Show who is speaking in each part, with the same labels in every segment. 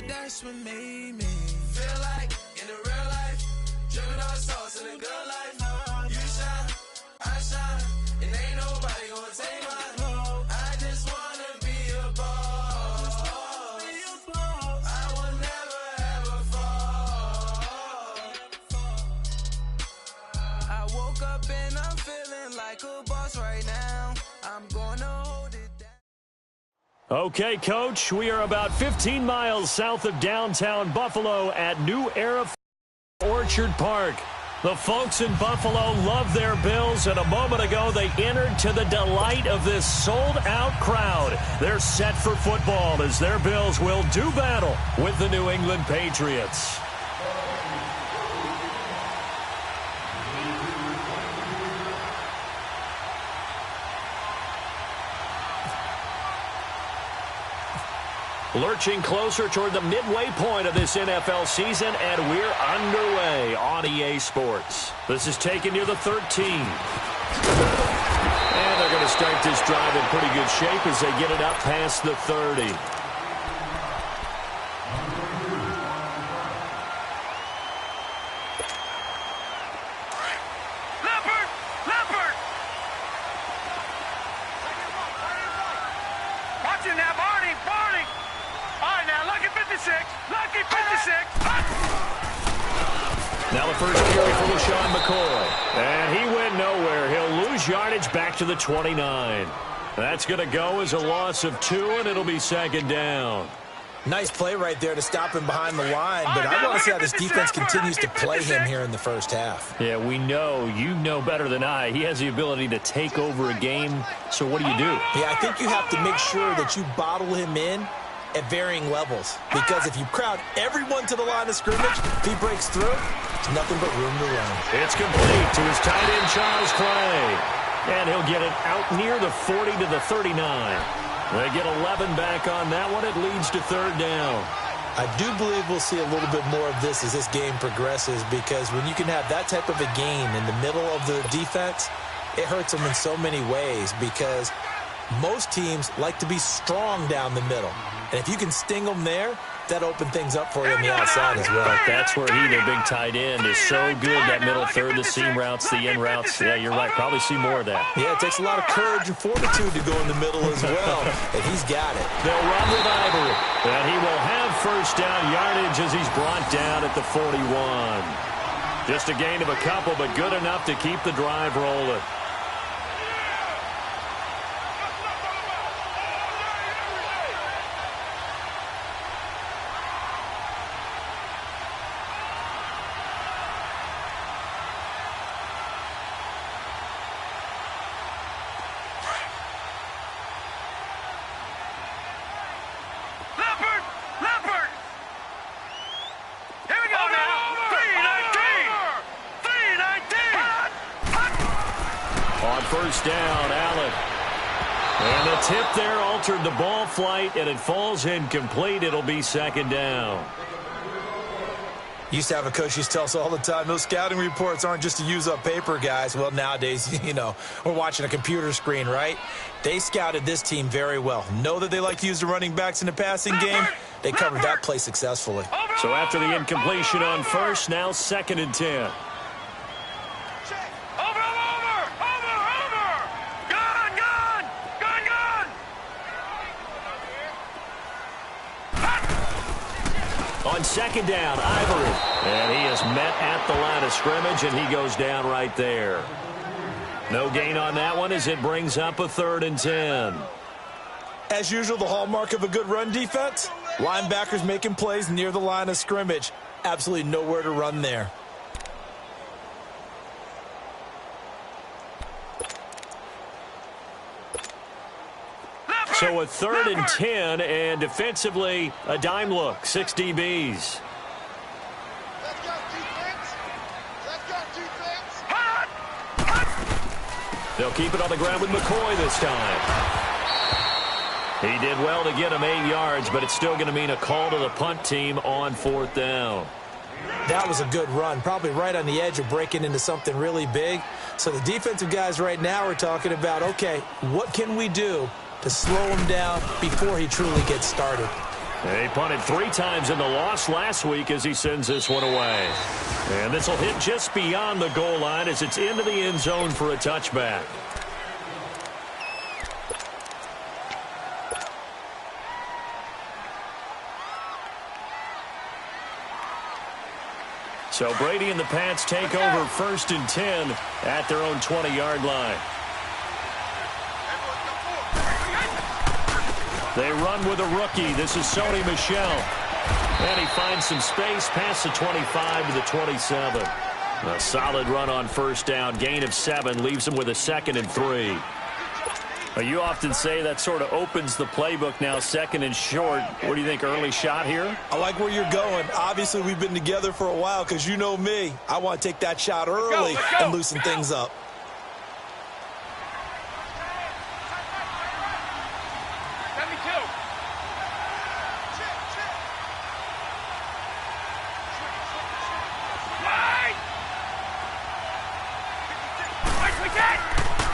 Speaker 1: that's what made me feel like in the real life, dripping on sauce in a good life. You shine, I shine, and ain't nobody gonna take mine. I just wanna be a boss. I will never ever fall. I woke up and I'm feeling like a boss right now. I'm gonna hold it down.
Speaker 2: Okay, Coach, we are about 15 miles south of downtown Buffalo at New Era Orchard Park. The folks in Buffalo love their Bills, and a moment ago they entered to the delight of this sold-out crowd. They're set for football as their Bills will do battle with the New England Patriots. Lurching closer toward the midway point of this NFL season, and we're underway on EA Sports. This is taken near the 13. And they're going to start this drive in pretty good shape as they get it up past the 30. Now the first carry for LaShawn McCoy. And he went nowhere. He'll lose yardage back to the 29. That's going to go as a loss of 2, and it'll be second down.
Speaker 3: Nice play right there to stop him behind the line, but I want to see how this defense continues to play him here in the first half.
Speaker 2: Yeah, we know. You know better than I. He has the ability to take over a game, so what do you do?
Speaker 3: Yeah, I think you have to make sure that you bottle him in at varying levels, because if you crowd everyone to the line of scrimmage, if he breaks through, there's nothing but room to run.
Speaker 2: It's complete to his tight end, Charles Clay. And he'll get it out near the 40 to the 39. They get 11 back on that one. It leads to third down.
Speaker 3: I do believe we'll see a little bit more of this as this game progresses, because when you can have that type of a game in the middle of the defense, it hurts them in so many ways, because most teams like to be strong down the middle. And if you can sting them there, that opens things up for you on the outside as well.
Speaker 2: That's where he, their big tight end, is so good. That middle third, the seam routes, the in routes. Yeah, you're right. Probably see more of that.
Speaker 3: Yeah, it takes a lot of courage and fortitude to go in the middle as well. And he's got it.
Speaker 2: They'll run with Ivory. And he will have first down yardage as he's brought down at the 41. Just a gain of a couple, but good enough to keep the drive rolling. First down, Allen. And the tip there altered the ball flight, and it falls incomplete. It'll be second down.
Speaker 3: Used to have a coach used to tell us all the time, those scouting reports aren't just to use up paper, guys. Well, nowadays, you know, we're watching a computer screen, right? They scouted this team very well. Know that they like to use the running backs in the passing game. They covered that play successfully.
Speaker 2: So after the incompletion on first, now second and 10. On second down, Ivory. And he is met at the line of scrimmage, and he goes down right there. No gain on that one as it brings up a third and 10.
Speaker 3: As usual, the hallmark of a good run defense, linebackers making plays near the line of scrimmage. Absolutely nowhere to run there.
Speaker 2: So a third and 10, and defensively, a dime look, 6 DBs.
Speaker 4: Let's go, defense. Let's go, defense.
Speaker 2: They'll keep it on the ground with McCoy this time. He did well to get him 8 yards, but it's still going to mean a call to the punt team on fourth down.
Speaker 3: That was a good run, probably right on the edge of breaking into something really big. So the defensive guys right now are talking about, okay, what can we do to slow him down before he truly gets started?
Speaker 2: He punted 3 times in the loss last week as he sends this one away. And this will hit just beyond the goal line as it's into the end zone for a touchback. So Brady and the Pats take over 1st and 10 at their own 20-yard line. They run with a rookie. This is Sony Michel. And he finds some space past the 25 to the 27. A solid run on 1st down. Gain of 7 leaves him with a 2nd and 3. You often say that sort of opens the playbook now, 2nd and short. What do you think, early shot here?
Speaker 3: I like where you're going. Obviously, we've been together for a while because you know me. I want to take that shot early and loosen things up.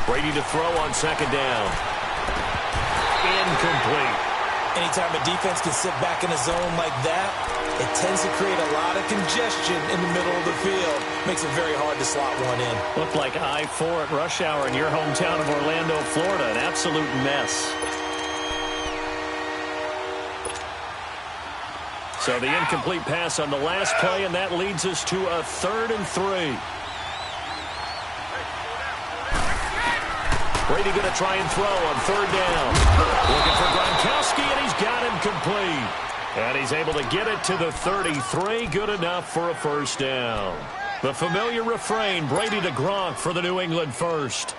Speaker 2: Brady to throw on 2nd down. Incomplete.
Speaker 3: Anytime a defense can sit back in a zone like that, it tends to create a lot of congestion in the middle of the field. Makes it very hard to slot one in.
Speaker 2: Looked like I-4 at rush hour in your hometown of Orlando, Florida. An absolute mess. So the incomplete pass on the last play, and that leads us to a 3rd and 3. Brady going to try and throw on 3rd down. Looking for Gronkowski, and he's got him complete. And he's able to get it to the 33. Good enough for a 1st down. The familiar refrain, Brady to Gronk for the New England first.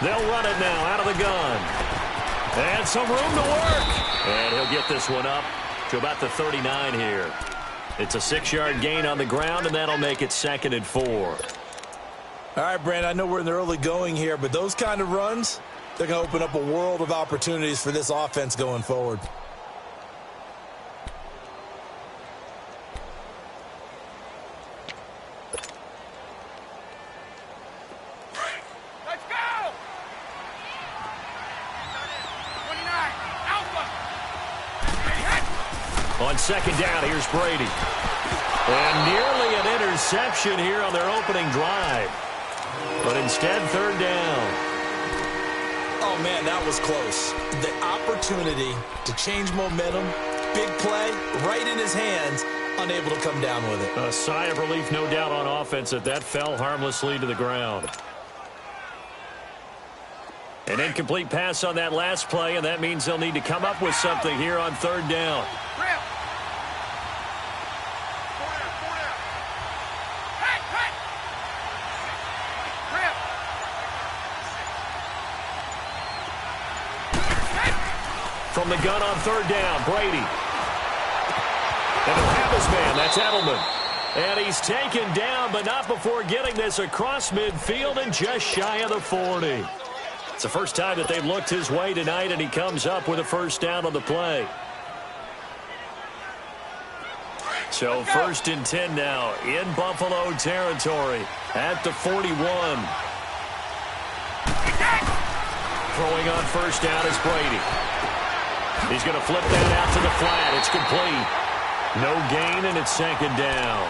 Speaker 2: They'll run it now out of the gun. And some room to work. And he'll get this one up to about the 39 here. It's a 6-yard gain on the ground, and that'll make it 2nd and 4.
Speaker 3: All right, Brandon, I know we're in the early going here, but those kind of runs, they're going to open up a world of opportunities for this offense going forward.
Speaker 2: On 2nd down, here's Brady. And nearly an interception here on their opening drive. But instead, 3rd down.
Speaker 3: Oh, man, that was close. The opportunity to change momentum, big play, right in his hands, unable to come down with it.
Speaker 2: A sigh of relief, no doubt, on offense that fell harmlessly to the ground. An incomplete pass on that last play, and that means they'll need to come up with something here on 3rd down. From the gun on 3rd down, Brady. And he'll have his man, that's Edelman. And he's taken down, but not before getting this across midfield and just shy of the 40. It's the first time that they've looked his way tonight, and he comes up with a 1st down on the play. So 1st and 10 now in Buffalo territory at the 41. Throwing on 1st down is Brady. He's going to flip that out to the flat. It's complete. No gain, and it's 2nd down.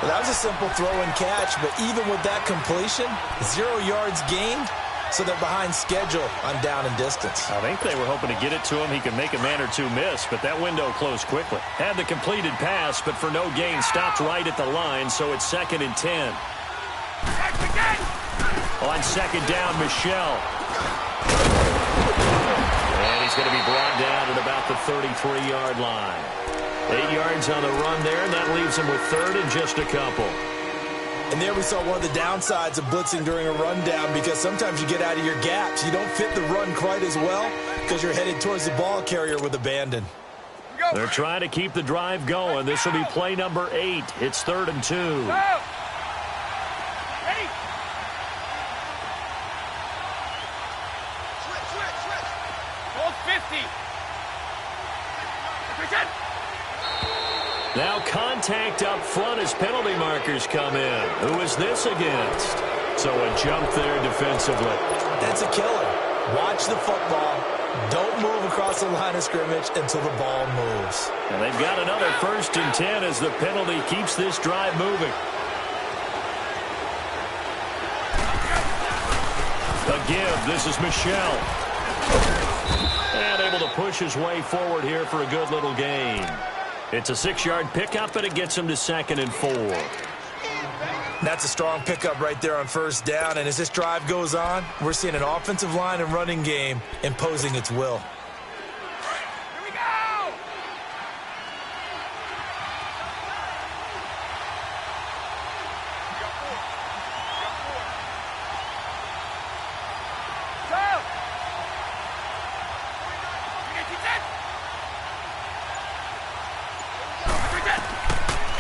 Speaker 3: Well, that was a simple throw and catch, but even with that completion, 0 yards gained, so they're behind schedule on down and distance.
Speaker 2: I think they were hoping to get it to him. He could make a man or two miss, but that window closed quickly. Had the completed pass, but for no gain, stopped right at the line, so it's 2nd and 10. On 2nd down, Michel. And he's going to be brought down at about the 33-yard line. 8 yards on the run there, and that leaves him with 3rd and just a couple.
Speaker 3: And there we saw one of the downsides of blitzing during a rundown, because sometimes you get out of your gaps. You don't fit the run quite as well because you're headed towards the ball carrier with abandon.
Speaker 2: They're trying to keep the drive going. This will be play number 8. It's 3rd and 2.
Speaker 4: Ready? Switch. Hold 50.
Speaker 2: Now contact up front as penalty markers come in. Who is this against? So a jump there defensively.
Speaker 3: That's a killer. Watch the football. Don't move across the line of scrimmage until the ball moves.
Speaker 2: And they've got another 1st and 10 as the penalty keeps this drive moving. A give. This is Michelle. And able to push his way forward here for a good little gain. It's a 6-yard pickup, and it gets him to 2nd and 4.
Speaker 3: That's a strong pickup right there on 1st down. And as this drive goes on, we're seeing an offensive line and running game imposing its will.
Speaker 4: Here we go!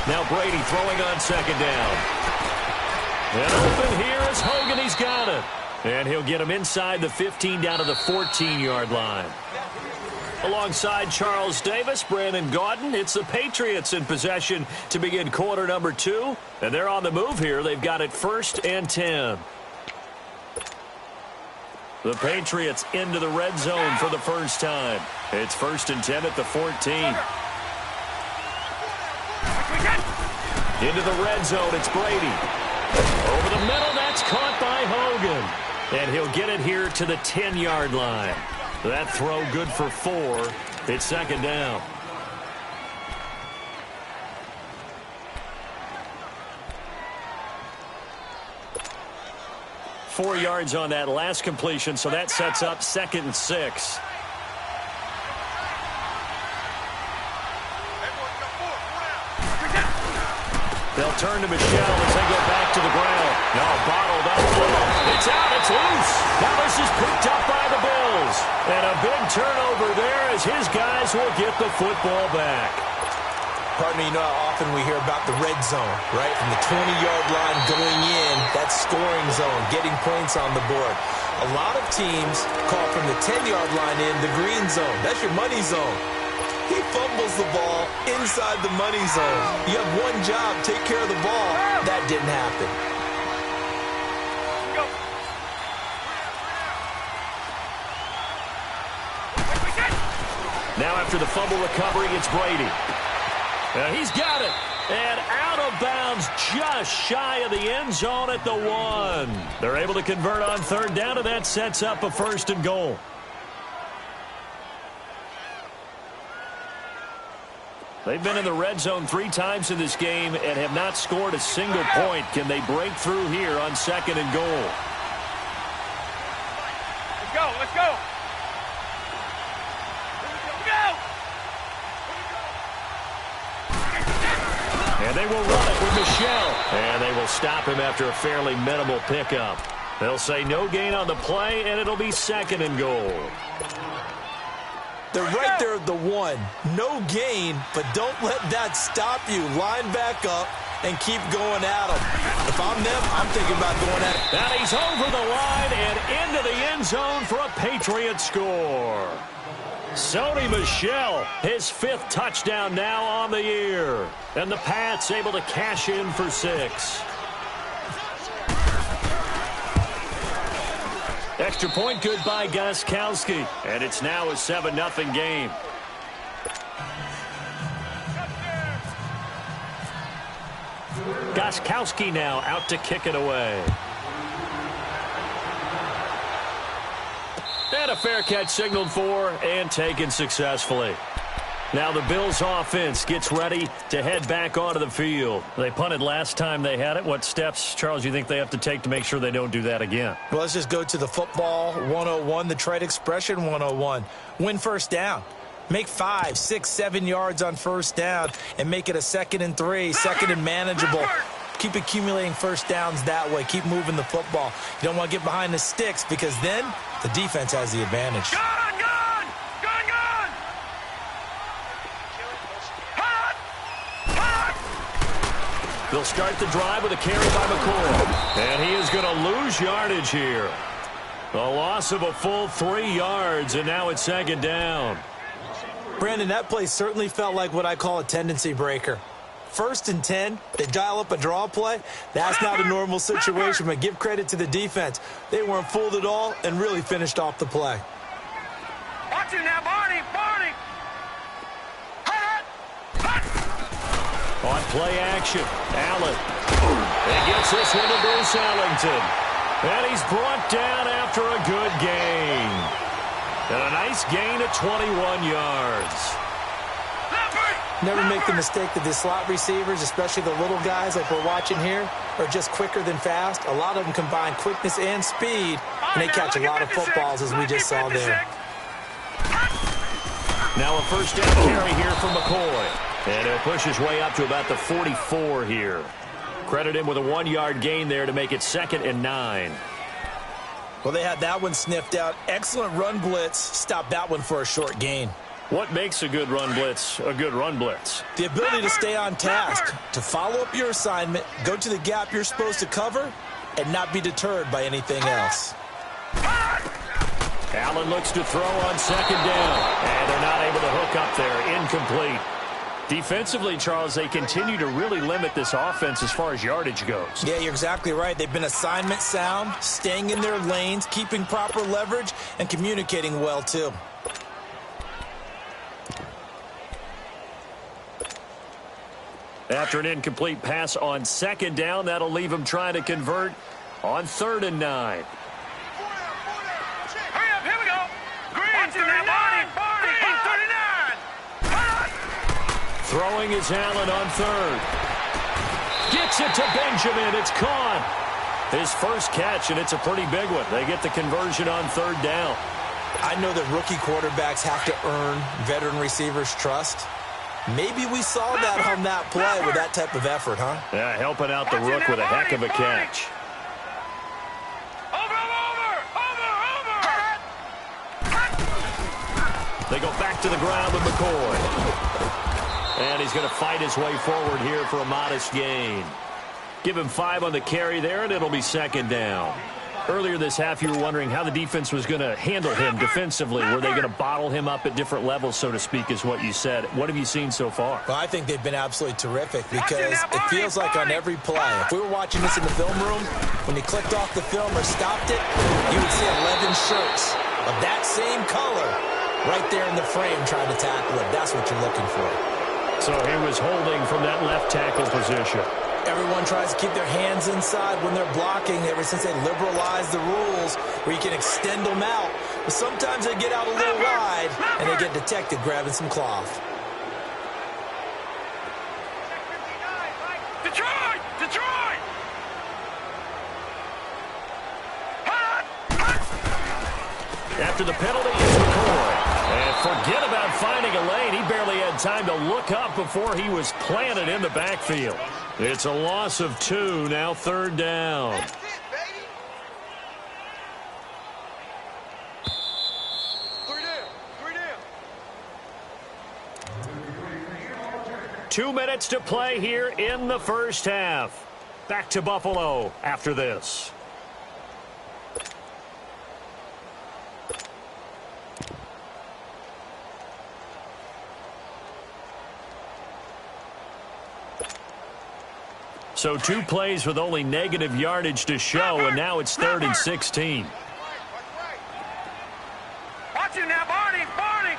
Speaker 2: Now Brady throwing on 2nd down. And open here is Hogan. He's got it. And he'll get him inside the 15 down to the 14-yard line. Alongside Charles Davis, Brandon Gaudin, it's the Patriots in possession to begin quarter number 2. And they're on the move here. They've got it 1st and 10. The Patriots into the red zone for the first time. It's 1st and 10 at the 14. Into the red zone, it's Brady. Over the middle, that's caught by Hogan. And he'll get it here to the 10-yard line. That throw good for 4. It's 2nd down. Four yards on that last completion, so that sets up 2nd and 6. They'll turn to Michelle as they go back to the ground. No, bottled up. It's out. It's loose. Now this is picked up by the Bills. And a big turnover there as his guys will get the football back.
Speaker 3: Partner, you know how often we hear about the red zone, right? From the 20-yard line going in, that scoring zone, getting points on the board. A lot of teams call from the 10-yard line in the green zone. That's your money zone. He fumbles the ball inside the money zone. You have one job, take care of the ball. That didn't happen.
Speaker 2: Now after the fumble recovery, it's Brady. He's got it. And out of bounds just shy of the end zone at the 1. They're able to convert on 3rd down, and that sets up a 1st and goal. They've been in the red zone 3 times in this game and have not scored a single point. Can they break through here on 2nd and goal?
Speaker 4: Let's go, let's go!
Speaker 2: And they will run it with Michelle. And they will stop him after a fairly minimal pickup. They'll say no gain on the play, and it'll be 2nd and goal.
Speaker 3: They're right there at the 1. No gain, but don't let that stop you. Line back up and keep going at them. If I'm them, I'm thinking about going at it.
Speaker 2: And he's over the line and into the end zone for a Patriot score. Sony Michel, his 5th touchdown now on the year. And the Pats able to cash in for 6. Extra point good by Gostkowski. And it's now a 7-0 game. Gostkowski now out to kick it away. And a fair catch signaled for and taken successfully. Now the Bills offense gets ready to head back onto the field. They punted last time they had it. What steps, Charles, do you think they have to take to make sure they don't do that again?
Speaker 3: Well, let's just go to the football 101, the trade expression 101. Win 1st down. Make 5, 6, 7 yards on 1st down and make it a 2nd and 3, 2nd and manageable. Keep accumulating 1st downs that way. Keep moving the football. You don't want to get behind the sticks because then the defense has the advantage.
Speaker 2: They'll start the drive with a carry by McCoy. And he is going to lose yardage here. A loss of a full 3 yards, and now it's 2nd down.
Speaker 3: Brandon, that play certainly felt like what I call a tendency breaker. 1st and 10, they dial up a draw play. That's not a normal situation, but give credit to the defense. They weren't fooled at all and really finished off the play.
Speaker 4: Watch it now, Barney! Barney!
Speaker 2: On play action, Allen. And gets this one to Bruce Ellington. And he's brought down after a good gain. And a nice gain of 21 yards.
Speaker 3: Never make the mistake that the slot receivers, especially the little guys like we're watching here, are just quicker than fast. A lot of them combine quickness and speed, and they catch a lot of footballs, as we just saw there.
Speaker 2: Now a first down carry here from McCoy. And he'll push his way up to about the 44 here. Credit him with a 1-yard gain there to make it 2nd and 9.
Speaker 3: Well, they had that one sniffed out. Excellent run blitz. Stopped that one for a short gain.
Speaker 2: What makes a good run blitz a good run blitz?
Speaker 3: The ability to stay on task, to follow up your assignment, go to the gap you're supposed to cover, and not be deterred by anything else.
Speaker 2: Allen looks to throw on 2nd down, and they're not able to hook up there. Incomplete. Defensively, Charles, they continue to really limit this offense as far as yardage goes.
Speaker 3: Yeah, you're exactly right. They've been assignment sound, staying in their lanes, keeping proper leverage, and communicating well, too.
Speaker 2: After an incomplete pass on 2nd down, that'll leave him trying to convert on 3rd and 9.
Speaker 4: Hurry up, here we go. Green, 39. Barney, 39.
Speaker 2: Throwing is Allen on 3rd. Gets it to Benjamin. It's caught. His first catch, and it's a pretty big one. They get the conversion on 3rd down.
Speaker 3: I know that rookie quarterbacks have to earn veteran receivers' trust. Maybe we saw that on that play with that type of effort, huh?
Speaker 2: Yeah, helping out the rook with a heck of a catch. They go back to the ground with McCoy. And he's going to fight his way forward here for a modest gain. Give him 5 on the carry there, and it'll be 2nd down. Earlier this half, you were wondering how the defense was going to handle him defensively. Were they going to bottle him up at different levels, so to speak, is what you said. What have you seen so far?
Speaker 3: Well, I think they've been absolutely terrific because it feels like on every play, if we were watching this in the film room, when he clicked off the film or stopped it, you would see 11 shirts of that same color right there in the frame trying to tackle it. That's what you're looking for.
Speaker 2: So he was holding from that left tackle position.
Speaker 3: Everyone tries to keep their hands inside when they're blocking ever since they liberalized the rules where you can extend them out. But sometimes they get out a little wide and they get detected grabbing some cloth.
Speaker 4: Detroit! Detroit!
Speaker 2: After the penalty is McCoy. And forget about finding a lane. He barely had time to look up before he was planted in the backfield. It's a loss of 2, now 3rd down.
Speaker 1: That's it, baby. 3 down. 3 down.
Speaker 2: 2 minutes to play here in the first half. Back to Buffalo after this. So 2 plays with only negative yardage to show, and now it's 3rd and 16.
Speaker 4: Watch it now, Barney! Barney!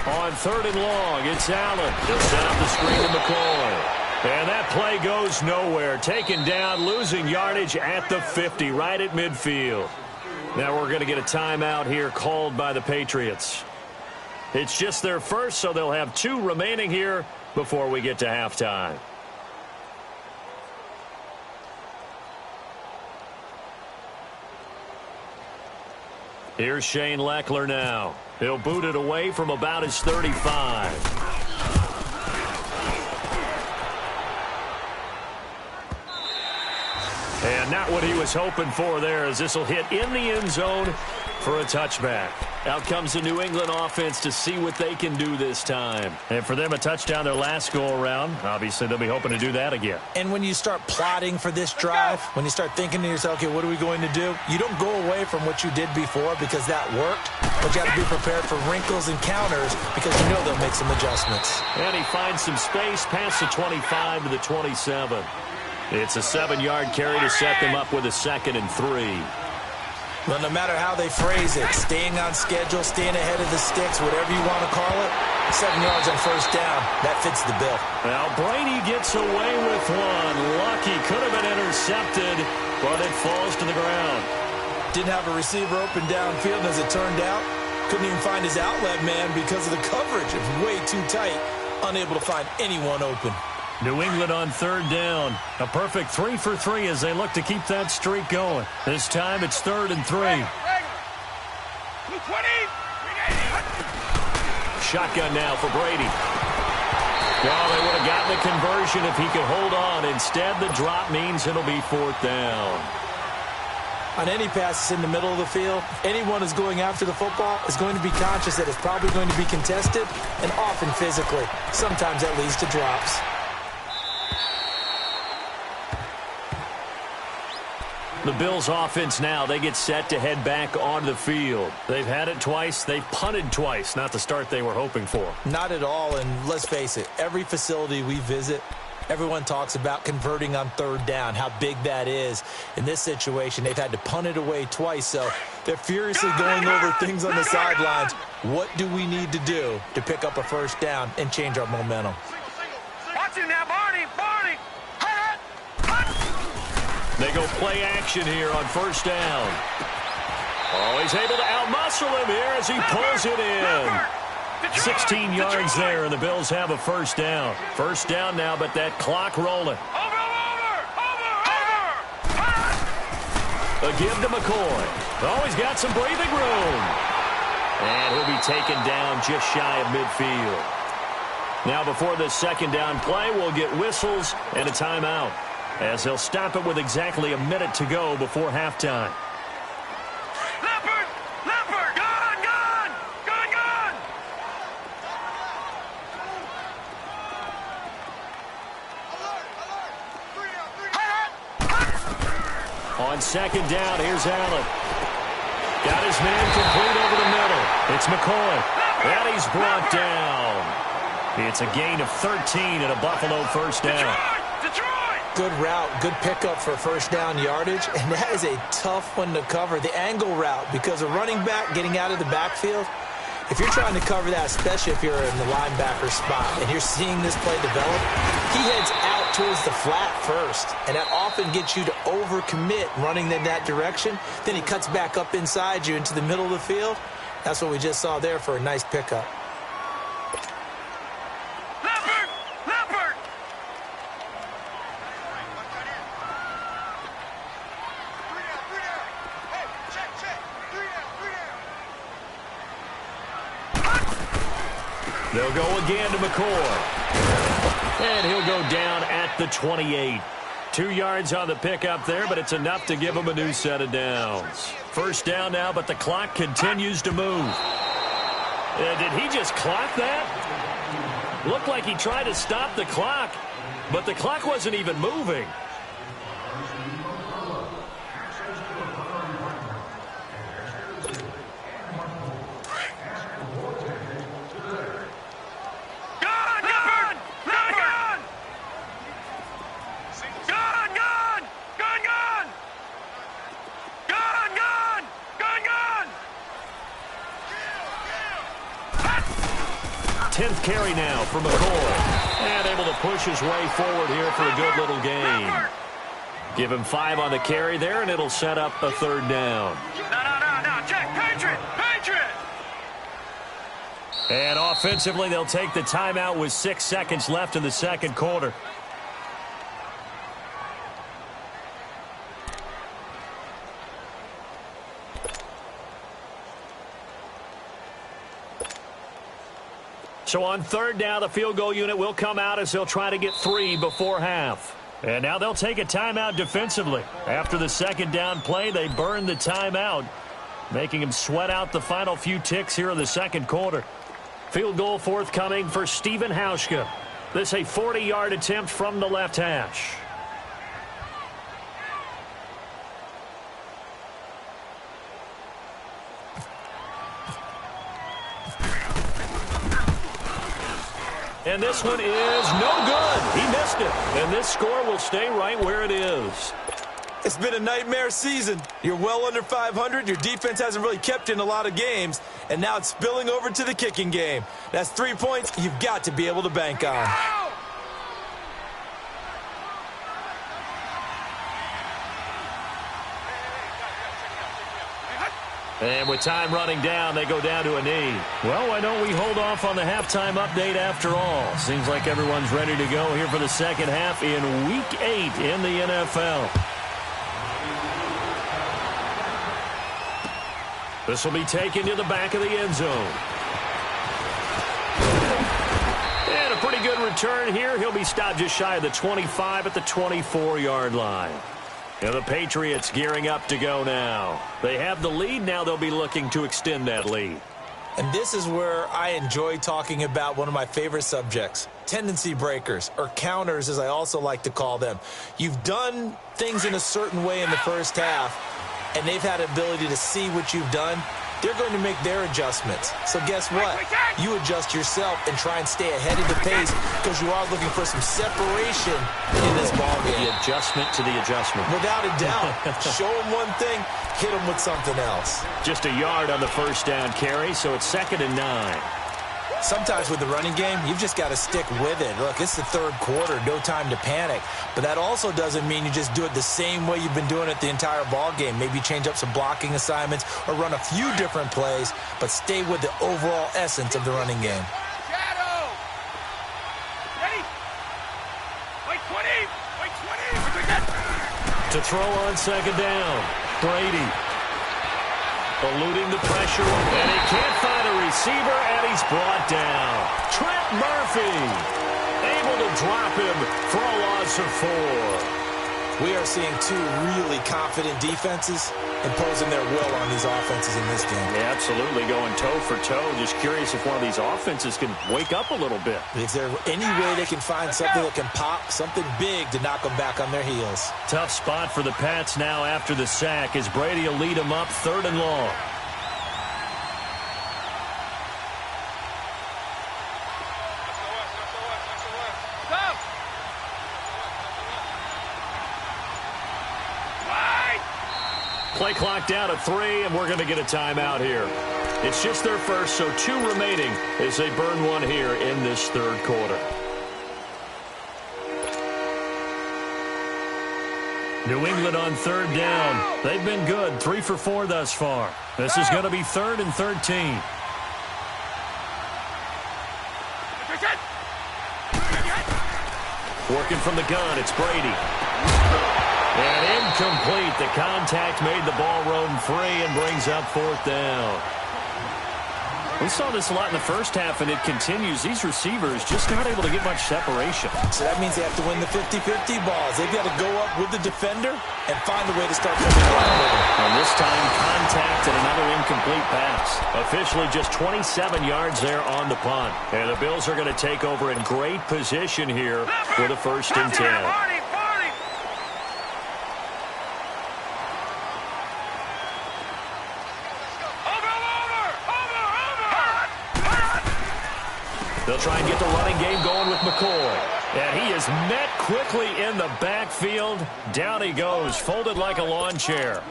Speaker 2: On 3rd and long, it's Allen. He'll set up the screen to McCoy. And that play goes nowhere. Taken down, losing yardage at the 50, right at midfield. Now we're going to get a timeout here called by the Patriots. It's just their first, so they'll have 2 remaining here before we get to halftime. Here's Shane Leckler now. He'll boot it away from about his 35. And not what he was hoping for there, as this will hit in the end zone for a touchback. Out comes the New England offense to see what they can do this time. And for them, a touchdown their last go-around. Obviously, they'll be hoping to do that again.
Speaker 3: And when you start plotting for this drive, when you start thinking to yourself, okay, what are we going to do? You don't go away from what you did before because that worked. But you got to be prepared for wrinkles and counters because you know they'll make some adjustments.
Speaker 2: And he finds some space past the 25 to the 27. It's a 7-yard carry to set them up with a 2nd and 3.
Speaker 3: Well, no matter how they phrase it, staying on schedule, staying ahead of the sticks, whatever you want to call it, 7 yards on first down, that fits the bill.
Speaker 2: Now Brady gets away with one. Lucky, could have been intercepted, but it falls to the ground.
Speaker 3: Didn't have a receiver open downfield, as it turned out. Couldn't even find his outlet man because of the coverage. It was way too tight, unable to find anyone open.
Speaker 2: New England on 3rd down. A perfect 3 for 3 as they look to keep that streak going. This time it's 3rd and 3. Shotgun now for Brady. Well, they would have gotten the conversion if he could hold on. Instead, the drop means it'll be 4th down.
Speaker 3: On any passes in the middle of the field, anyone who's going after the football is going to be conscious that it's probably going to be contested and often physically. Sometimes that leads to drops.
Speaker 2: The Bills offense now, they get set to head back onto the field. They've had it twice. They've punted twice. Not the start they were hoping for.
Speaker 3: Not at all, and let's face it, every facility we visit, everyone talks about converting on 3rd down, how big that is. In this situation, they've had to punt it away twice, so they're furiously going over things on the sidelines. What do we need to do to pick up a first down and change our momentum?
Speaker 4: Watch him now, Barney.
Speaker 2: They go play action here on 1st down. Oh, he's able to outmuscle him here as he pulls it in. 16 yards there, and the Bills have a 1st down. 1st down now, but that clock rolling. A give to McCoy. Oh, he's got some breathing room. And he'll be taken down just shy of midfield. Now, before this 2nd down play, we'll get whistles and a timeout, as they'll stop it with exactly a minute to go before halftime.
Speaker 4: Leopard, gone.
Speaker 2: On 2nd down, here's Allen. Got his man complete over the middle. It's McCoy. And he's brought down. It's a gain of 13 and a Buffalo 1st down.
Speaker 4: Detroit!
Speaker 3: Good route, good pickup for 1st down yardage, and that is a tough one to cover, the angle route, because a running back getting out of the backfield, if you're trying to cover that, especially if you're in the linebacker spot and you're seeing this play develop, he heads out towards the flat first, and that often gets you to overcommit running in that direction. Then he cuts back up inside you into the middle of the field. That's what we just saw there for a nice pickup.
Speaker 4: Leopard!
Speaker 2: They'll go again to McCoy. And he'll go down at the 28. 2 yards on the pickup there, but it's enough to give him a new set of downs. 1st down now, but the clock continues to move. Did he just clock that? Looked like he tried to stop the clock, but the clock wasn't even moving. Tenth carry now for McCoy. And able to push his way forward here for a good little gain. Give him 5 on the carry there, and it'll set up a 3rd down.
Speaker 4: No, check, Patriot!
Speaker 2: And offensively, they'll take the timeout with 6 seconds left in the 2nd quarter. So on 3rd down, the field goal unit will come out as they'll try to get 3 before half. And now they'll take a timeout defensively. After the 2nd down play, they burn the timeout. making him sweat out the final few ticks here in the second quarter. Field goal forthcoming for Steven Hauschka. This a 40-yard attempt from the left hash. And this one is no good. He missed it. And this score will stay right where it is.
Speaker 3: It's been a nightmare season. You're well under 500. Your defense hasn't really kept in a lot of games. And now it's spilling over to the kicking game. That's 3 points you've got to be able to bank on.
Speaker 2: And with time running down, they go down to a knee. Well, why don't we hold off on the halftime update after all? Seems like everyone's ready to go here for the second half in Week 8 in the NFL. This will be taken to the back of the end zone. And a pretty good return here. He'll be stopped just shy of the 25 at the 24-yard line. And the Patriots gearing up to go now. They have the lead. Now they'll be looking to extend that lead.
Speaker 3: And this is where I enjoy talking about one of my favorite subjects, tendency breakers, or counters as I also like to call them. You've done things in a certain way in the first half, and they've had the ability to see what you've done. They're going to make their adjustments. So guess what? You adjust yourself and try and stay ahead of the pace because you are looking for some separation in this ballgame.
Speaker 2: The adjustment to the adjustment.
Speaker 3: Without a doubt. Show them one thing, hit them with something else.
Speaker 2: Just a yard on the first down carry, so it's 2nd and 9.
Speaker 3: Sometimes with the running game, you've just got to stick with it. Look, it's the third quarter, no time to panic. But that also doesn't mean you just do it the same way you've been doing it the entire ball game. Maybe change up some blocking assignments or run a few different plays, but stay with the overall essence of the running game.
Speaker 4: Shadow! Ready? Wait 20! Wait 20!
Speaker 2: To throw on 2nd down, Brady. Eluding the pressure, and he can't find a receiver, and he's brought down. Trent Murphy able to drop him for a loss of 4.
Speaker 3: We are seeing two really confident defenses imposing their will on these offenses in this game.
Speaker 2: Yeah, absolutely, going toe for toe. Just curious if one of these offenses can wake up a little bit.
Speaker 3: Is there any way they can find something that can pop, something big to knock them back on their heels?
Speaker 2: Tough spot for the Pats now after the sack as Brady will lead them up 3rd and long. Play clock down to 3, and we're going to get a timeout here. It's just their first, so 2 remaining as they burn one here in this 3rd quarter. New England on 3rd down. They've been good, 3 for 4 thus far. This is going to be 3rd and 13. Working from the gun, it's Brady. And incomplete. The contact made the ball roam free and brings up 4th down. We saw this a lot in the first half, and it continues. These receivers just not able to get much separation.
Speaker 3: So that means they have to win the 50-50 balls. They've got to go up with the defender and find a way to start coming around with it.
Speaker 2: And this time, contact and another incomplete pass. Officially just 27 yards there on the punt. And the Bills are going to take over in great position here with a 1st and 10. They'll try and get the running game going with McCoy. And he is met quickly in the backfield. Down he goes, folded like a lawn chair.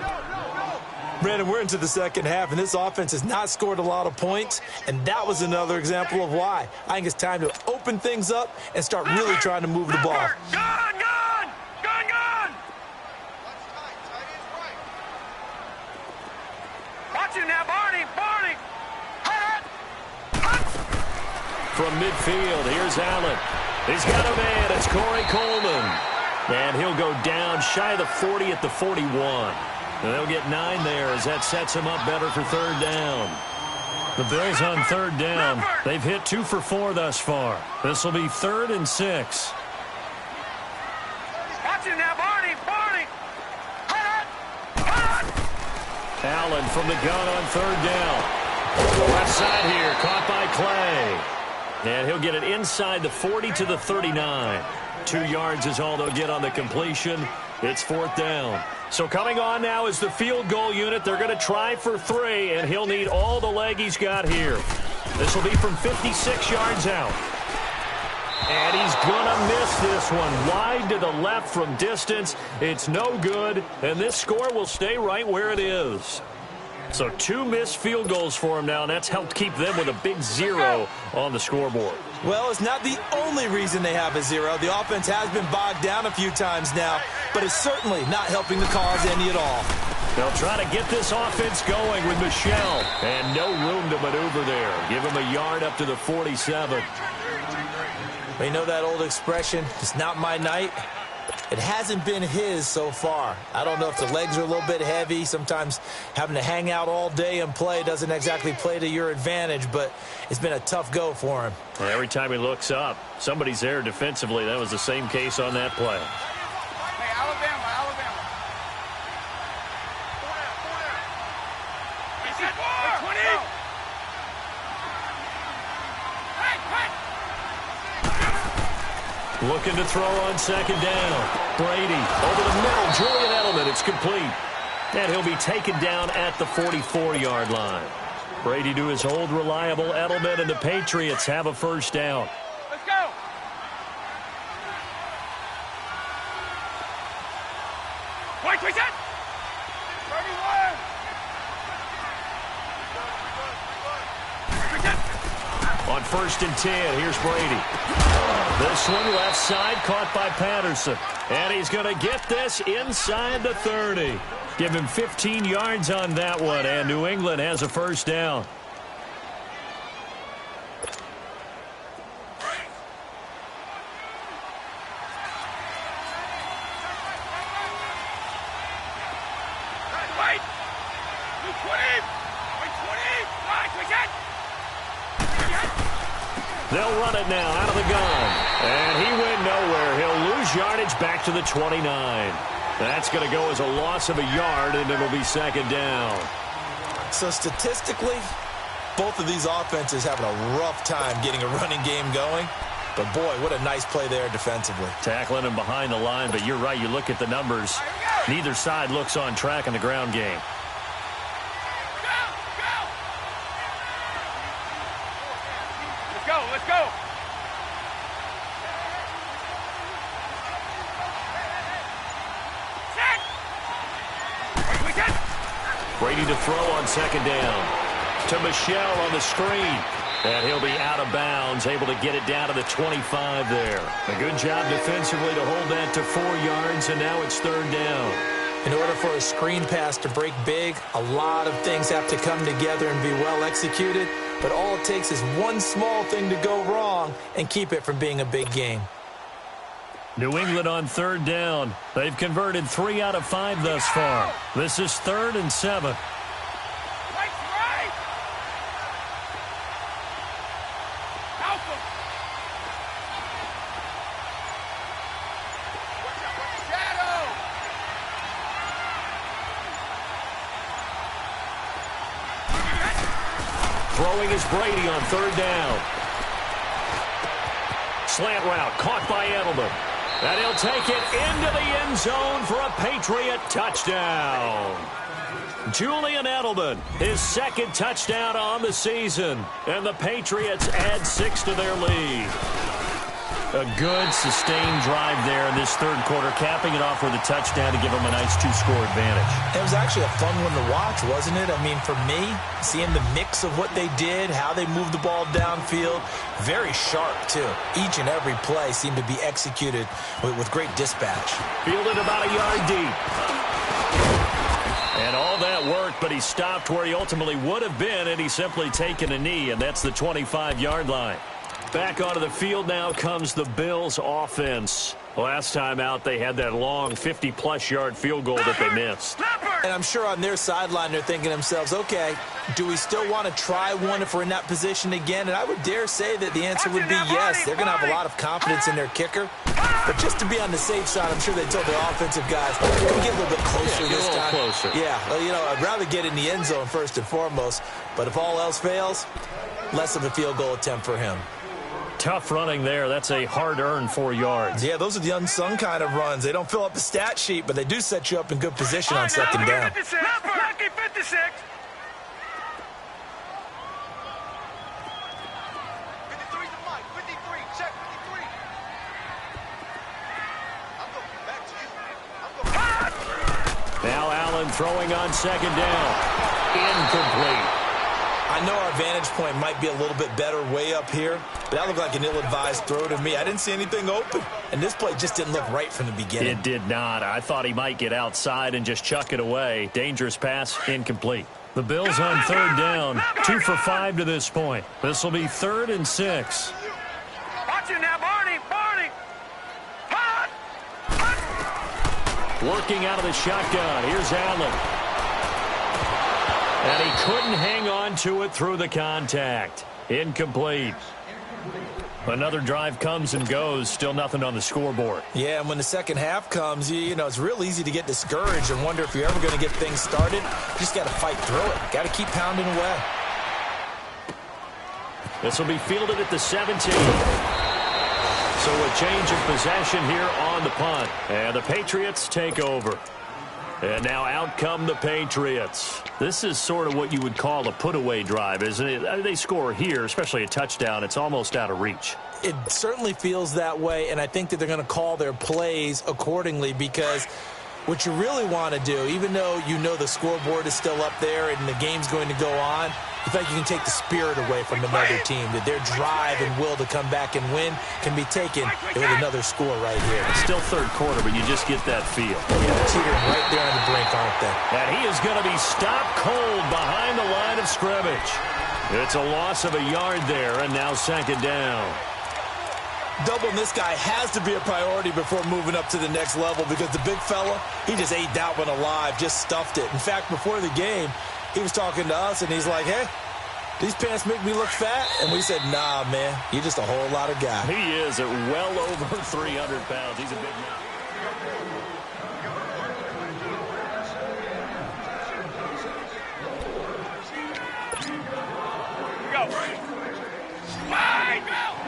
Speaker 3: Brandon, we're into the second half, and this offense has not scored a lot of points, and that was another example of why. I think it's time to open things up and start really trying to move the ball.
Speaker 4: Gun! Gun! Gun! Gun! Watch him now, Barney! Barney!
Speaker 2: From midfield, here's Allen. He's got a man. It's Corey Coleman. And he'll go down shy of the 40 at the 41. And they'll get 9 there as that sets him up better for 3rd down. The Bills on 3rd down. They've hit 2 for 4 thus far. This will be 3rd and 6.
Speaker 4: Watch him now, Barney! Barney!
Speaker 2: Allen from the gun on third down. Left side here, caught by Clay. And he'll get it inside the 40 to the 39. 2 yards is all they'll get on the completion. It's fourth down. So coming on now is the field goal unit. They're going to try for 3, and he'll need all the leg he's got here. This will be from 56 yards out. And he's going to miss this one. Wide to the left from distance. It's no good, and this score will stay right where it is. So 2 missed field goals for him now, and that's helped keep them with a big 0 on the scoreboard.
Speaker 3: Well, it's not the only reason they have a 0. The offense has been bogged down a few times now, but it's certainly not helping the cause any at all.
Speaker 2: They'll try to get this offense going with Michelle, and no room to maneuver there. Give him a yard up to the 47.
Speaker 3: You know that old expression, it's not my night? It hasn't been his so far. I don't know if the legs are a little bit heavy. Sometimes having to hang out all day and play doesn't exactly play to your advantage, but it's been a tough go for him.
Speaker 2: Well, every time he looks up, somebody's there defensively. That was the same case on that play.
Speaker 4: Hey, Alabama. Hey, 20.
Speaker 2: Looking to throw on second down. Brady over the middle. Julian Edelman. It's complete. And he'll be taken down at the 44-yard line. Brady to his old reliable Edelman, and the Patriots have a first down.
Speaker 4: Let's go. Point, we set. 31.
Speaker 2: On 1st and 10, here's Brady. This one left side caught by Patterson. And he's going to get this inside the 30. Give him 15 yards on that one, and New England has a first down.
Speaker 4: Wait. 20.
Speaker 2: They'll run it now out of the gun. And he went nowhere. He'll lose yardage back to the 29. That's going to go as a loss of a yard, and it'll be second down.
Speaker 3: So statistically, both of these offenses having a rough time getting a running game going. But, boy, what a nice play there defensively.
Speaker 2: Tackling him behind the line, but you're right. You look at the numbers. Neither side looks on track in the ground game.
Speaker 4: Let's go.
Speaker 2: Brady to throw on second down. To Michelle on the screen. And he'll be out of bounds, able to get it down to the 25 there. A good job defensively to hold that to 4 yards, and now it's third down.
Speaker 3: In order for a screen pass to break big, a lot of things have to come together and be well executed. But all it takes is one small thing to go wrong and keep it from being a big game.
Speaker 2: New England on third down. They've converted 3 out of 5 thus far. This is 3rd and 7. Throwing is Brady on third down. Slant route caught by Edelman. And he'll take it into the end zone for a Patriot touchdown. Julian Edelman, his 2nd touchdown on the season. And the Patriots add 6 to their lead. A good, sustained drive there in this third quarter, capping it off with a touchdown to give them a nice 2-score advantage.
Speaker 3: It was actually a fun one to watch, wasn't it? I mean, for me, seeing the mix of what they did, how they moved the ball downfield, very sharp, too. Each and every play seemed to be executed with great dispatch.
Speaker 2: Fielded about a yard deep. And all that worked, but he stopped where he ultimately would have been, and he's simply taken a knee, and that's the 25-yard line. Back onto the field now comes the Bills offense. Last time out, they had that long 50-plus yard field goal that they missed.
Speaker 3: And I'm sure on their sideline they're thinking to themselves, okay, do we still want to try one if we're in that position again? And I would dare say that the answer would be yes. They're going to have a lot of confidence in their kicker. But just to be on the safe side, I'm sure they told their offensive guys, can we get a little bit closer this time?
Speaker 2: Closer.
Speaker 3: Yeah, well, you know, I'd rather get in the end zone first and foremost. But if all else fails, less of a field goal attempt for him.
Speaker 2: Tough running there. That's a hard-earned 4 yards.
Speaker 3: Yeah, those are the unsung kind of runs. They don't fill up the stat sheet, but they do set you up in good position on second down.
Speaker 4: 56. Lucky 56.
Speaker 5: 53's the mic. 53. Check 53. I'm going back to you.
Speaker 2: Now Allen throwing on second down. Incomplete.
Speaker 3: I know our vantage point might be a little bit better way up here, but that looked like an ill-advised throw to me. I didn't see anything open, and this play just didn't look right from the beginning.
Speaker 2: It did not. I thought he might get outside and just chuck it away. Dangerous pass, incomplete. The Bills on third down, 2 for 5 to this point. This will be 3rd and 6.
Speaker 4: Watch it now, Barney. Barney. Hot.
Speaker 2: Working out of the shotgun. Here's Allen. And he couldn't hang on to it through the contact. Incomplete. Another drive comes and goes. Still nothing on the scoreboard.
Speaker 3: Yeah, and when the second half comes, you know, it's real easy to get discouraged and wonder if you're ever going to get things started. You just got to fight through it. Got to keep pounding away.
Speaker 2: This will be fielded at the 17. So a change of possession here on the punt. And the Patriots take over. And now out come the Patriots. This is sort of what you would call a put-away drive, isn't it? They score here, especially a touchdown. It's almost out of reach.
Speaker 3: It certainly feels that way, and I think that they're going to call their plays accordingly because what you really want to do, even though you know the scoreboard is still up there and the game's going to go on, you think you can take the spirit away from another team, that their drive and will to come back and win can be taken with another score right here.
Speaker 2: It's still third quarter, but you just get that feel.
Speaker 3: Yeah, they're teetering right there on the brink, aren't they?
Speaker 2: And he is going to be stopped cold behind the line of scrimmage. It's a loss of a yard there, and now second down.
Speaker 3: Doubling this guy has to be a priority before moving up to the next level because the big fella, he just ate that one alive, just stuffed it. In fact, before the game, he was talking to us, and he's like, hey, these pants make me look fat? And we said, nah, man, you're just a whole lot of guy.
Speaker 2: He is at well over 300 pounds. He's a big man.
Speaker 4: Go. Wide. Go.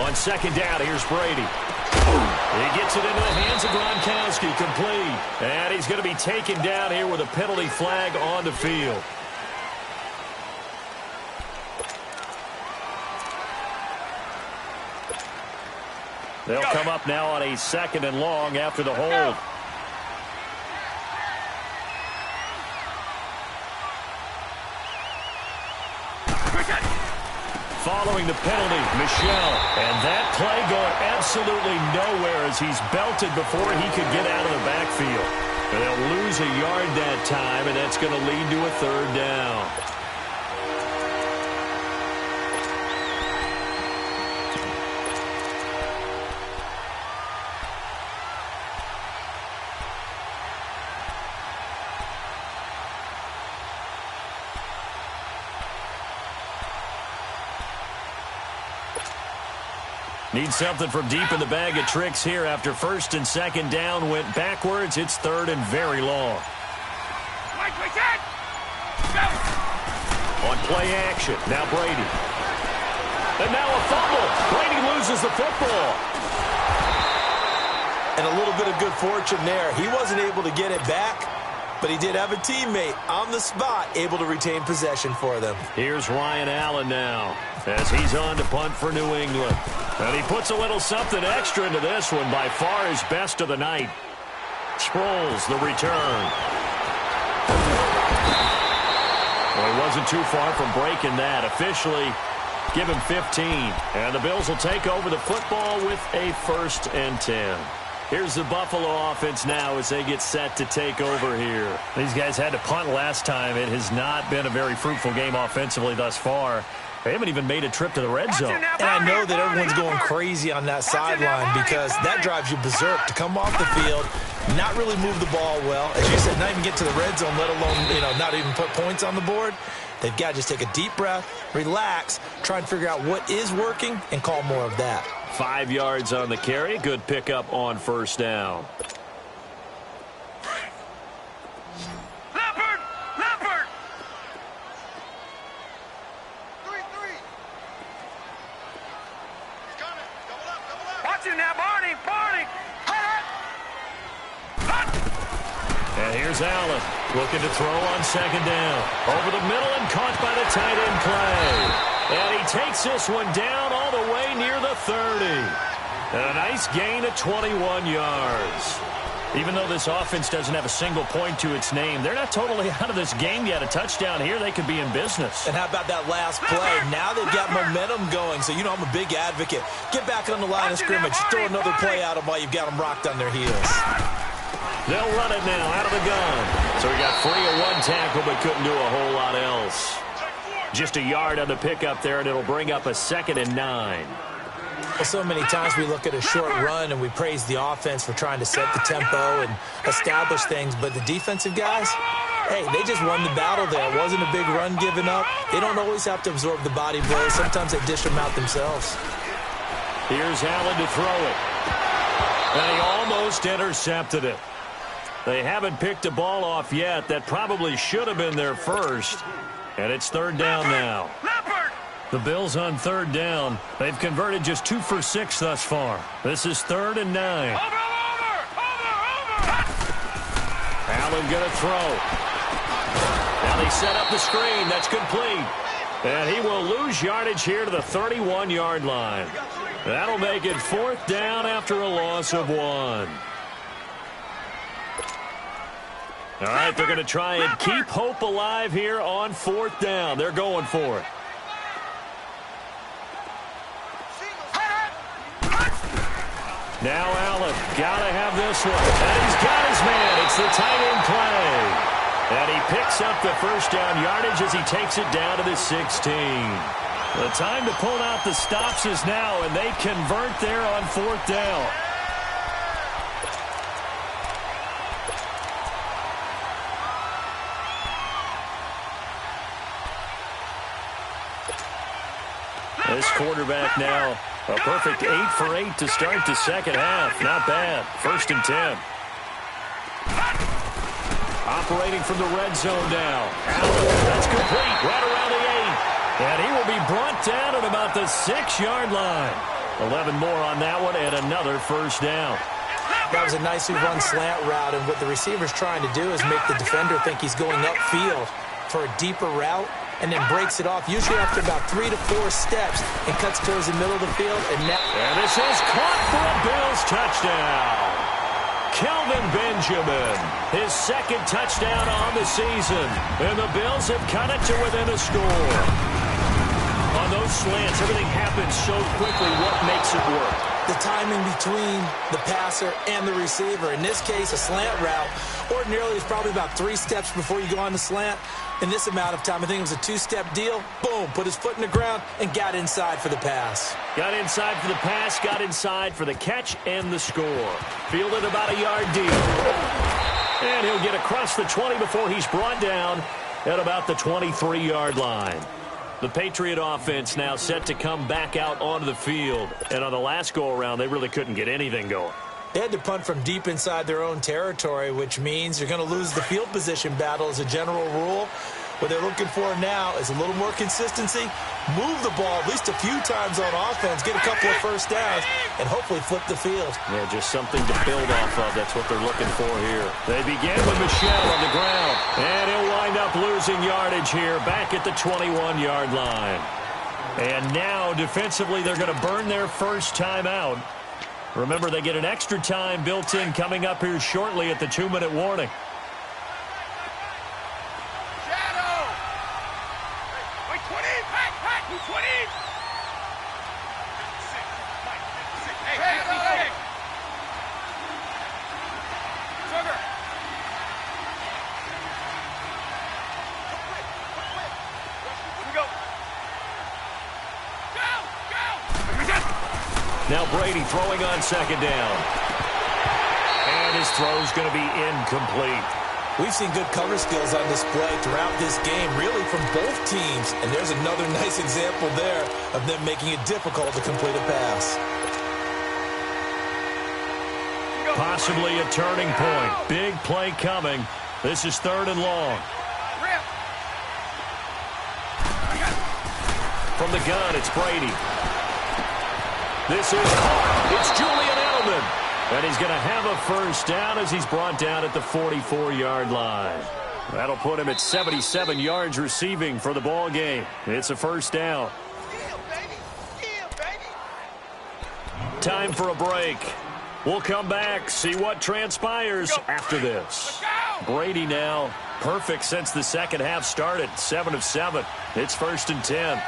Speaker 2: On second down, here's Brady. He gets it into the hands of Gronkowski, complete. And he's going to be taken down here with a penalty flag on the field. They'll come up now on a 2nd and long after the hold. Following the penalty, Michel. And that play going absolutely nowhere as he's belted before he could get out of the backfield. And they'll lose a yard that time, and that's going to lead to a 3rd down. Need something from deep in the bag of tricks here after 1st and 2nd down went backwards. It's 3rd and very long. On play action, now Brady. And now a fumble. Brady loses the football.
Speaker 3: And a little bit of good fortune there. He wasn't able to get it back, but he did have a teammate on the spot able to retain possession for them.
Speaker 2: Here's Ryan Allen now as he's on to punt for New England. And he puts a little something extra into this one, by far his best of the night. Sproles, the return. Well, he wasn't too far from breaking that. Officially, give him 15. And the Bills will take over the football with a 1st and 10. Here's the Buffalo offense now as they get set to take over here. These guys had to punt last time. It has not been a very fruitful game offensively thus far. They haven't even made a trip to the red zone.
Speaker 3: And I know that everyone's going crazy on that sideline because that drives you berserk to come off the field, not really move the ball well. As you said, not even get to the red zone, let alone, not even put points on the board. They've got to just take a deep breath, relax, try and figure out what is working, and call more of that.
Speaker 2: 5 yards on the carry. Good pickup on first down.
Speaker 4: Leopard! Leopard!
Speaker 5: 3-3. He's coming. Double up, double up.
Speaker 4: Watch him now, Barney! Barney!
Speaker 2: And here's Allen looking to throw on second down. Over the middle and caught by the tight end play. And he takes this one down all the way near the 30. And a nice gain of 21 yards. Even though this offense doesn't have a single point to its name, they're not totally out of this game yet. A touchdown here, they could be in business.
Speaker 3: And how about that last play? Now they've got momentum going, so I'm a big advocate. Get back on the line of scrimmage. Throw another play at them while you've got them rocked on their heels.
Speaker 2: They'll run it now out of the gun. So he got free of one tackle but couldn't do a whole lot else. Just a yard on the pickup there, and it'll bring up a 2nd and 9.
Speaker 3: Well, so many times we look at a short run and we praise the offense for trying to set the tempo and establish things, but the defensive guys, hey, they just won the battle there. It wasn't a big run given up. They don't always have to absorb the body blows. Sometimes they dish them out themselves.
Speaker 2: Here's Allen to throw it. And he almost intercepted it. They haven't picked a ball off yet. That probably should have been their first. And it's 3rd down now. The Bills on 3rd down. They've converted just 2 for 6 thus far. This is 3rd and 9.
Speaker 4: Over!
Speaker 2: Allen going to throw. Now they set up the screen. That's complete. And he will lose yardage here to the 31-yard line. That'll make it 4th down after a loss of 1. All right, they're going to try and keep hope alive here on 4th down. They're going for it. Now Allen, got to have this one. And he's got his man. It's the tight end play. And he picks up the first down yardage as he takes it down to the 16. The time to pull out the stops is now, and they convert there on 4th down. This quarterback now, a perfect 8 for 8 to start the second half. Not bad. 1st and 10. Operating from the red zone now. Allen, that's complete. Right around the 8. And he will be brought down at about the 6-yard line. 11 more on that one and another first down.
Speaker 3: That was a nicely run slant route, and what the receiver's trying to do is make the defender think he's going upfield for a deeper route, and then breaks it off, usually after about 3 to 4 steps, and cuts towards the middle of the field. And
Speaker 2: this is caught for a Bills touchdown. Kelvin Benjamin, his 2nd touchdown on the season, and the Bills have cut it to within a score. On those slants, everything happens so quickly. What makes it work?
Speaker 3: The timing between the passer and the receiver. In this case, a slant route. Ordinarily, it's probably about 3 steps before you go on the slant. In this amount of time, I think it was a 2-step deal. Boom, put his foot in the ground and got inside for the pass.
Speaker 2: Got inside for the pass, got inside for the catch and the score. Fielded about a yard deep. And he'll get across the 20 before he's brought down at about the 23-yard line. The Patriot offense now set to come back out onto the field. And on the last go-around, they really couldn't get anything going.
Speaker 3: They had to punt from deep inside their own territory, which means you're going to lose the field position battle as a general rule. What they're looking for now is a little more consistency, move the ball at least a few times on offense, get a couple of first downs, and hopefully flip the field.
Speaker 2: Yeah, just something to build off of. That's what they're looking for here. They begin with Michel on the ground, and he'll wind up losing yardage here back at the 21-yard line. And now, defensively, they're going to burn their first timeout. Remember, they get an extra time built in coming up here shortly at the 2-minute warning.
Speaker 5: Shadow! Wait, 20! Hey, 20! Hey,
Speaker 2: Now Brady throwing on second down. And his throw's going to be incomplete.
Speaker 3: We've seen good cover skills on display throughout this game, really from both teams. And there's another nice example there of them making it difficult to complete a pass.
Speaker 2: Possibly a turning point. Big play coming. This is 3rd and long. From the gun, it's Brady. This is caught. It's Julian Edelman. And he's going to have a first down as he's brought down at the 44-yard line. That'll put him at 77 yards receiving for the ball game. It's a first down. Time for a break. We'll come back, see what transpires after this. Brady now perfect since the second half started. 7 of 7. It's 1st and 10.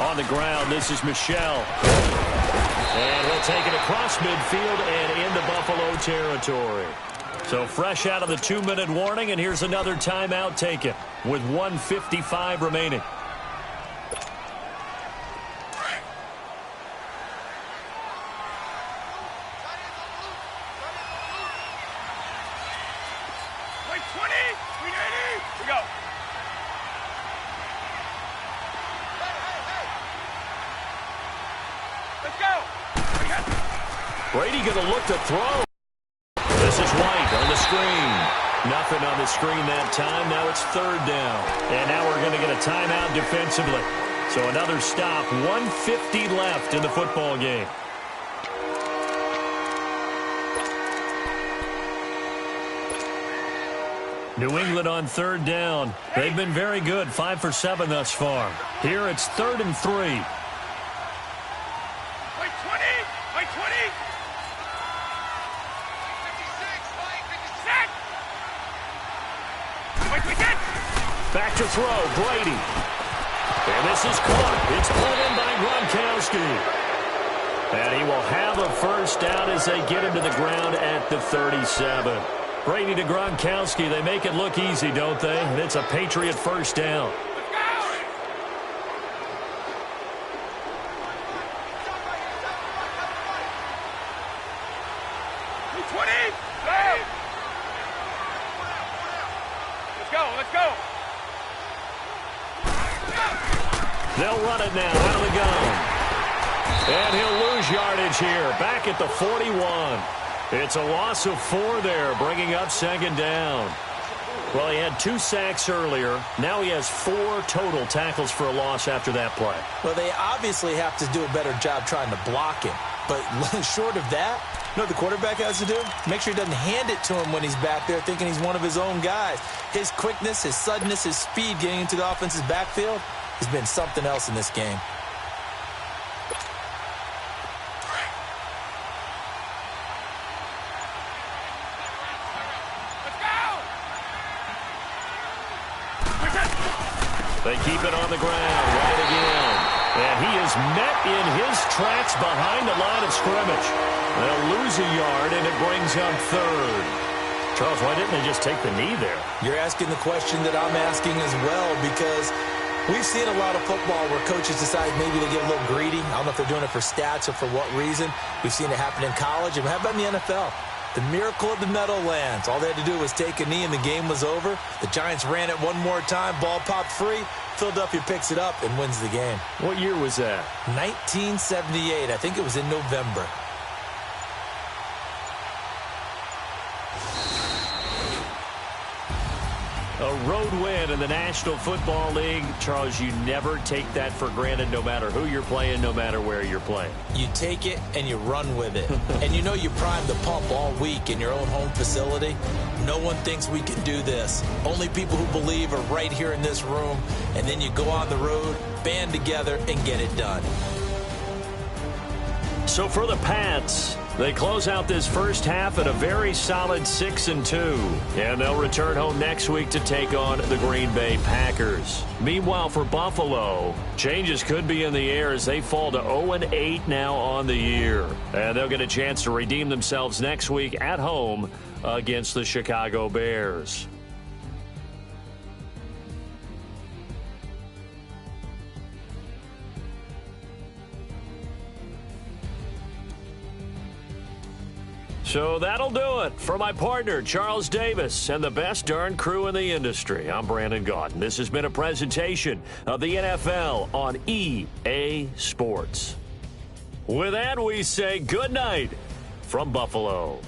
Speaker 2: On the ground, this is Michel. And he'll take it across midfield and into Buffalo territory. So fresh out of the 2-minute warning, and here's another timeout taken with 1:55 remaining. Brady going to look to throw. This is White on the screen. Nothing on the screen that time. Now it's 3rd down. And now we're going to get a timeout defensively. So another stop. 1:50 left in the football game. New England on 3rd down. They've been very good. 5 for 7 thus far. Here it's 3rd and 3. Back to throw, Brady. And this is caught. It's pulled in by Gronkowski. And he will have a first down as they get him to the ground at the 37. Brady to Gronkowski. They make it look easy, don't they? And it's a Patriot first down. They'll run it now out of the gun. And he'll lose yardage here. Back at the 41. It's a loss of 4 there, bringing up 2nd down. Well, he had 2 sacks earlier. Now he has 4 total tackles for a loss after that play.
Speaker 3: Well, they obviously have to do a better job trying to block him. But short of that, you know what the quarterback has to do? Make sure he doesn't hand it to him when he's back there thinking he's one of his own guys. His quickness, his suddenness, his speed getting into the offense's backfield has been something else in this game.
Speaker 2: They keep it on the ground right again. And he is met in his tracks behind the line of scrimmage. They'll lose a yard, and it brings up 3rd. Charles, why didn't they just take the knee there?
Speaker 3: You're asking the question that I'm asking as well, because we've seen a lot of football where coaches decide maybe to get a little greedy. I don't know if they're doing it for stats or for what reason. We've seen it happen in college. And how about in the NFL? The miracle of the Meadowlands. All they had to do was take a knee and the game was over. The Giants ran it one more time. Ball popped free. Philadelphia picks it up and wins the game.
Speaker 2: What year was that?
Speaker 3: 1978. I think it was in November.
Speaker 2: A road win in the National Football League. Charles, you never take that for granted no matter who you're playing, no matter where you're playing.
Speaker 3: You take it and you run with it. And you know you primed the pump all week in your own home facility. No one thinks we can do this. Only people who believe are right here in this room. And then you go on the road, band together, and get it done.
Speaker 2: So for the Pats, they close out this first half at a very solid 6-2. And they'll return home next week to take on the Green Bay Packers. Meanwhile, for Buffalo, changes could be in the air as they fall to 0-8 now on the year. And they'll get a chance to redeem themselves next week at home against the Chicago Bears. So that'll do it. For my partner, Charles Davis, and the best darn crew in the industry, I'm Brandon Gaudin. This has been a presentation of the NFL on EA Sports. With that, we say good night from Buffalo.